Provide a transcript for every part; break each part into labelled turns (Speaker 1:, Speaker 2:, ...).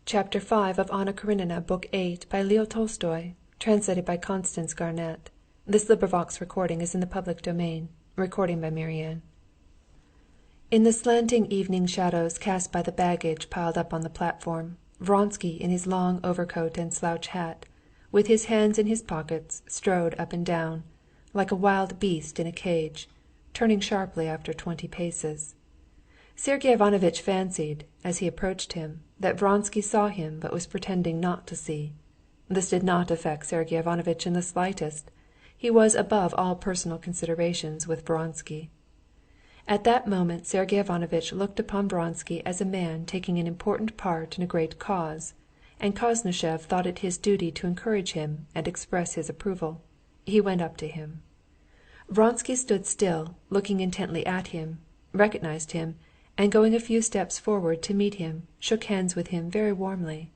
Speaker 1: Chapter 5 of Anna Karenina, Book 8, by Leo Tolstoy, translated by Constance Garnett. This recording is in the public domain. In the slanting evening shadows cast by the baggage piled up on the platform, Vronsky in his long overcoat and slouch hat, with his hands in his pockets, strode up and down, like a wild beast in a cage, turning sharply after 20 paces. Sergey Ivanovitch fancied, as he approached him, that Vronsky saw him but was pretending not to see. This did not affect Sergey Ivanovitch in the slightest. He was above all personal considerations with Vronsky. At that moment Sergey Ivanovitch looked upon Vronsky as a man taking an important part in a great cause, and Koznishev thought it his duty to encourage him and express his approval. He went up to him. Vronsky stood still, looking intently at him, recognized him, and going a few steps forward to meet him, shook hands with him very warmly.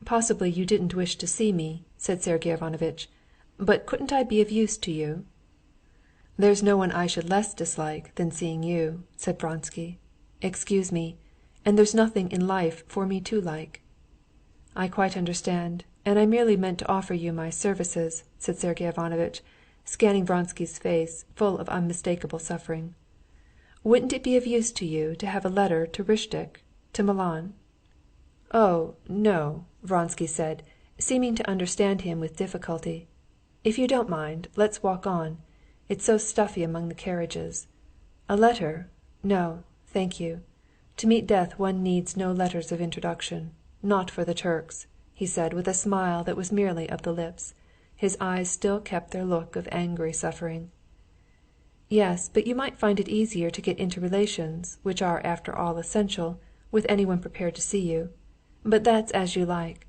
Speaker 1: "Possibly you didn't wish to see me," said Sergey Ivanovitch, "but couldn't I be of use to you?" "There's no one I should less dislike than seeing you," said Vronsky. "Excuse me, and there's nothing in life for me to like." "I quite understand, and I merely meant to offer you my services," said Sergey Ivanovitch, scanning Vronsky's face, full of unmistakable suffering. "Wouldn't it be of use to you to have a letter to Ristitch, to Milan?" "Oh, no," Vronsky said, seeming to understand him with difficulty. "If you don't mind, let's walk on. It's so stuffy among the carriages. A letter? No, thank you. To meet death one needs no letters of introduction. Not for the Turks," he said with a smile that was merely of the lips. His eyes still kept their look of angry suffering. "Yes, but you might find it easier to get into relations, which are after all essential, with anyone prepared to see you. But that's as you like.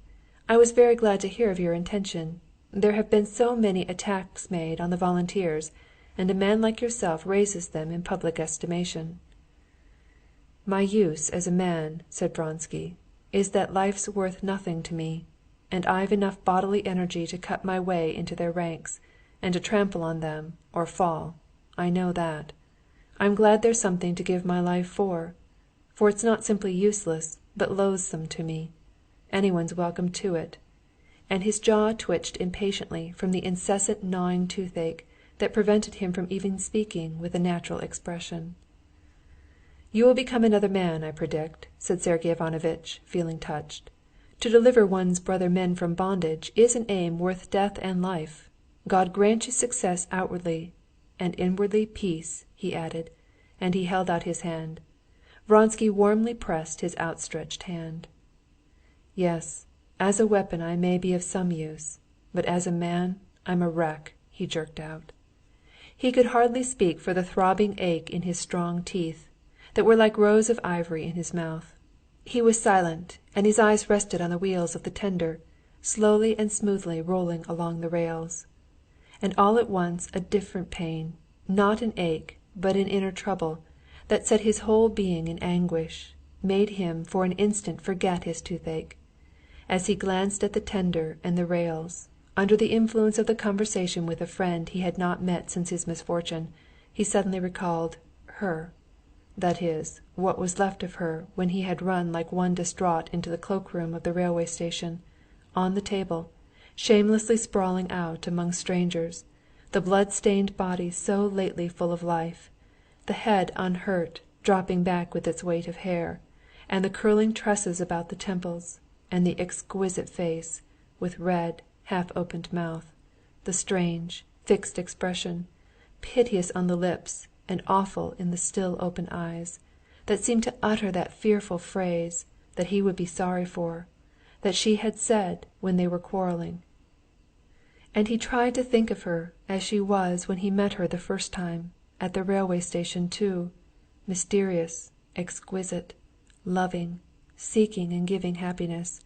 Speaker 1: I was very glad to hear of your intention. There have been so many attacks made on the volunteers, and a man like yourself raises them in public estimation." "My use as a man," said Vronsky, "is that life's worth nothing to me, and I've enough bodily energy to cut my way into their ranks, and to trample on them or fall. I know that. I'm glad there's something to give my life for it's not simply useless, but loathsome to me. Anyone's welcome to it." And his jaw twitched impatiently from the incessant gnawing toothache that prevented him from even speaking with a natural expression. "You will become another man, I predict," said Sergey Ivanovitch, feeling touched. "To deliver one's brother men from bondage is an aim worth death and life. God grant you success outwardly, and inwardly peace," he added, and he held out his hand. Vronsky warmly pressed his outstretched hand. "Yes, as a weapon I may be of some use, but as a man I'm a wreck," he jerked out. He could hardly speak for the throbbing ache in his strong teeth, that were like rows of ivory in his mouth. He was silent, and his eyes rested on the wheels of the tender, slowly and smoothly rolling along the rails. And all at once a different pain, not an ache, but an inner trouble, that set his whole being in anguish, made him for an instant forget his toothache. As he glanced at the tender and the rails, under the influence of the conversation with a friend he had not met since his misfortune, he suddenly recalled her, that is, what was left of her when he had run like one distraught into the cloakroom of the railway station, on the table, shamelessly sprawling out among strangers, the blood-stained body so lately full of life, the head unhurt, dropping back with its weight of hair, and the curling tresses about the temples, and the exquisite face, with red, half-opened mouth, the strange, fixed expression, piteous on the lips and awful in the still open eyes, that seemed to utter that fearful phrase that he would be sorry for, that she had said when they were quarreling. And he tried to think of her as she was when he met her the first time, at the railway station too, mysterious, exquisite, loving, seeking and giving happiness,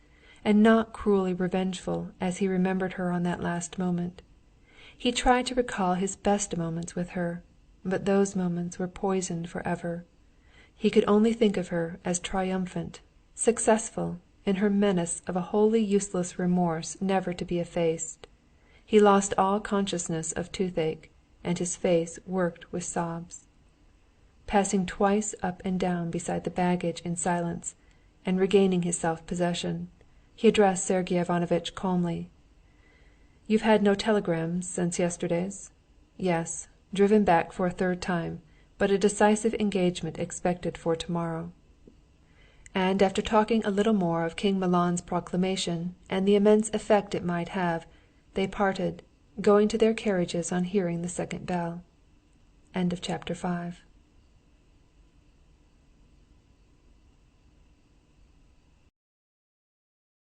Speaker 1: and not cruelly revengeful as he remembered her on that last moment. He tried to recall his best moments with her, but those moments were poisoned forever. He could only think of her as triumphant, successful in her menace of a wholly useless remorse never to be effaced. He lost all consciousness of toothache, and his face worked with sobs. Passing twice up and down beside the baggage in silence, and regaining his self-possession, he addressed Sergey Ivanovitch calmly. "You've had no telegrams since yesterday's?" "Yes, driven back for a third time, but a decisive engagement expected for tomorrow." And after talking a little more of King Milan's proclamation and the immense effect it might have, they parted, going to their carriages on hearing the second bell. Chapter 6